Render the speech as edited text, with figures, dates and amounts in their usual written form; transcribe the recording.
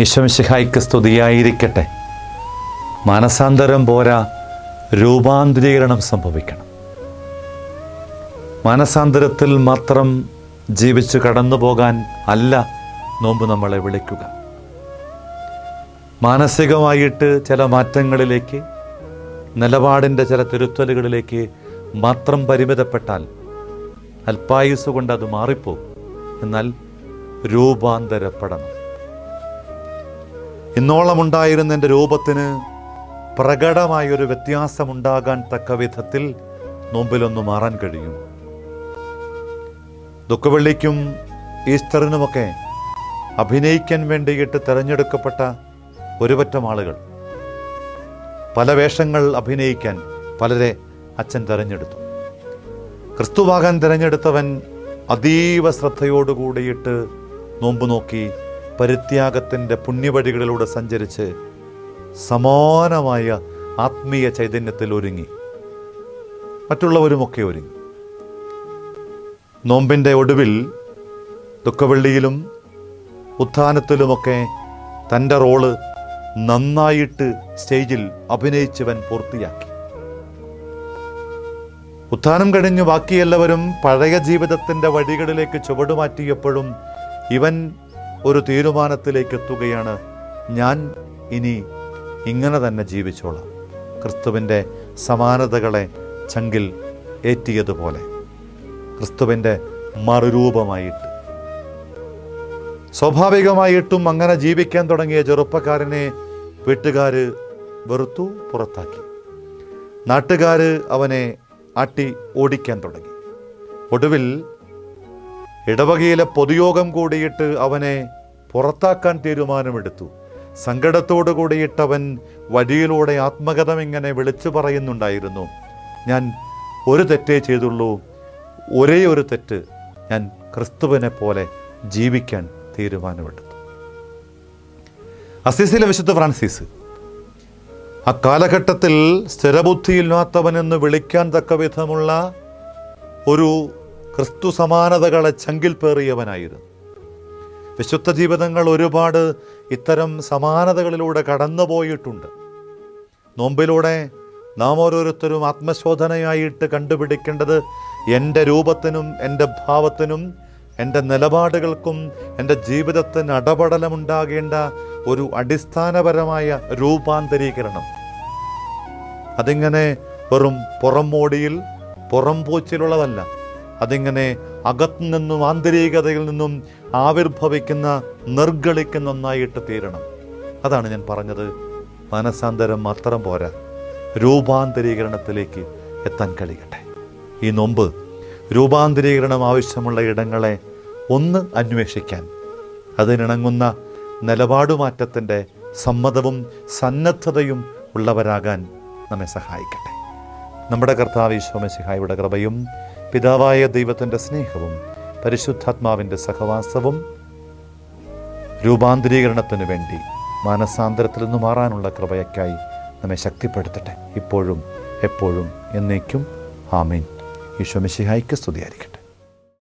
ഈശോമിശിഹായ്ക്ക് സ്തുതിയായിരിക്കട്ടെ. മാനസാന്തരം പോരാ, രൂപാന്തരീകരണം സംഭവിക്കണം. മാനസാന്തരത്തിൽ മാത്രം ജീവിച്ച് കടന്നു പോകാൻ അല്ല നോമ്പ് നമ്മളെ വിളിക്കുക. മാനസികമായിട്ട് ചില മാറ്റങ്ങളിലേക്ക്, നിലപാടിൻ്റെ ചില തിരുത്തലുകളിലേക്ക് മാത്രം പരിമിതപ്പെട്ടാൽ അല്പായുസ് കൊണ്ട് അത് മാറിപ്പോകും. എന്നാൽ രൂപാന്തരപ്പെടണം. ഇന്നോളമുണ്ടായിരുന്ന എൻ്റെ രൂപത്തിന് പ്രകടമായൊരു വ്യത്യാസമുണ്ടാകാൻ തക്ക വിധത്തിൽ നോമ്പിലൊന്ന് മാറാൻ കഴിയും. ദുഃഖവെള്ളിക്കും ഈസ്റ്ററിനുമൊക്കെ അഭിനയിക്കാൻ വേണ്ടിയിട്ട് തിരഞ്ഞെടുക്കപ്പെട്ട ഒരുപറ്റം ആളുകൾ, പല വേഷങ്ങൾ അഭിനയിക്കാൻ പലരെ അച്ഛൻ തിരഞ്ഞെടുത്തു. ക്രിസ്തുവാകാൻ തിരഞ്ഞെടുത്തവൻ അതീവ ശ്രദ്ധയോടുകൂടിയിട്ട് നോമ്പ് നോക്കി പരിത്യാഗത്തിൻ്റെ പുണ്യവഴികളിലൂടെ സഞ്ചരിച്ച് സമാനമായ ആത്മീയ ചൈതന്യത്തിൽ ഒരുങ്ങി. മറ്റുള്ളവരുമൊക്കെ ഒരുങ്ങി. നോമ്പിൻ്റെ ഒടുവിൽ ദുഃഖവെള്ളിയിലും ഉത്ഥാനത്തിലുമൊക്കെ തൻ്റെ റോള് നന്നായിട്ട് സ്റ്റേജിൽ അഭിനയിച്ചവൻ പൂർത്തിയാക്കി. ഉത്ഥാനം കഴിഞ്ഞ് ബാക്കി എല്ലാവരും പഴയ ജീവിതത്തിൻ്റെ വഴികളിലേക്ക് ചുവടുമാറ്റിയപ്പോഴും ഇവൻ ഒരു തീരുമാനത്തിലേക്ക് എത്തുകയാണ്. ഞാൻ ഇനി ഇങ്ങനെ തന്നെ ജീവിച്ചോളാം. ക്രിസ്തുവിൻ്റെ സമാനതകളെ ചങ്കിൽ ഏറ്റിയതുപോലെ ക്രിസ്തുവിൻ്റെ മറുരൂപമായിട്ട്. സ്വാഭാവികമായിട്ടും അങ്ങനെ ജീവിക്കാൻ തുടങ്ങിയ ചെറുപ്പക്കാരനെ വീട്ടുകാർ വെറുത്തു, പുറത്താക്കി. നാട്ടുകാർ അവനെ ആട്ടി ഓടിക്കാൻ തുടങ്ങി. ഒടുവിൽ ഇടവകയിലെ പൊതുയോഗം കൂടിയിട്ട് അവനെ പുറത്താക്കാൻ തീരുമാനമെടുത്തു. സങ്കടത്തോടു കൂടിയിട്ടവൻ വഴിയിലൂടെ ആത്മകഥം ഇങ്ങനെ വിളിച്ചു പറയുന്നുണ്ടായിരുന്നു. ഞാൻ ഒരു തെറ്റേ ചെയ്തുള്ളൂ, ഒരേ ഒരു തെറ്റ്, ഞാൻ ക്രിസ്തുവിനെ പോലെ ജീവിക്കാൻ തീരുമാനമെടുത്തു. അസീസിലെ വിശുദ്ധ ഫ്രാൻസിസ് ആ കാലഘട്ടത്തിൽ സ്ഥിരബുദ്ധിയില്ലാത്തവനെന്ന് വിളിക്കാൻ തക്ക വിധമുള്ള ഒരു ക്രിസ്തു സമാനതകളെ ചങ്കിൽ പേറിയവനായിരുന്നു. വിശുദ്ധ ജീവിതങ്ങൾ ഒരുപാട് ഇത്തരം സമാനതകളിലൂടെ കടന്നുപോയിട്ടുണ്ട്. നോമ്പിലൂടെ നാം ഓരോരുത്തരും ആത്മശോധനയായിട്ട് കണ്ടുപിടിക്കേണ്ടത് എൻ്റെ രൂപത്തിനും എൻ്റെ ഭാവത്തിനും എൻ്റെ നിലപാടുകൾക്കും എൻ്റെ ജീവിതത്തിന് അടപടലമുണ്ടാകേണ്ട ഒരു അടിസ്ഥാനപരമായ രൂപാന്തരീകരണം. അതിങ്ങനെ വെറും പുറംമോടിയിൽ പുറംപൂച്ചിലുള്ളതല്ല. അതിങ്ങനെ അകത്തുനിന്നും ആന്തരികതയിൽ നിന്നും ആവിർഭവിക്കുന്ന നിർഗളിക്കുന്ന ഒന്നായിട്ട് തീരണം. അതാണ് ഞാൻ പറഞ്ഞത്. മാനസാന്തരം മാത്രം പോരാ, രൂപാന്തരീകരണത്തിലേക്ക് എത്താൻ കഴിയട്ടെ. ഈ നോമ്പ് രൂപാന്തരീകരണം ആവശ്യമുള്ള ഇടങ്ങളെ ഒന്ന് അന്വേഷിക്കാൻ, അതിനിണങ്ങുന്ന നിലപാടുമാറ്റത്തിൻ്റെ സമ്മതവും സന്നദ്ധതയും ഉള്ളവരാകാൻ നമ്മെ സഹായിക്കട്ടെ. നമ്മുടെ കർത്താവ് ഈശോ മിശിഹായുടെ കൃപയും പിതാവായ ദൈവത്തിൻ്റെ സ്നേഹവും പരിശുദ്ധാത്മാവിൻ്റെ സഹവാസവും രൂപാന്തരീകരണത്തിന് വേണ്ടി മാനസാന്തരത്തിൽ നിന്ന് മാറാനുള്ള കൃപയ്ക്കായി നമ്മെ ശക്തിപ്പെടുത്തട്ടെ. ഇപ്പോഴും എപ്പോഴും എന്നേക്കും. ആമേൻ. ഈശോ മിശിഹായ്ക്ക് സ്തുതിയായിരിക്കട്ടെ.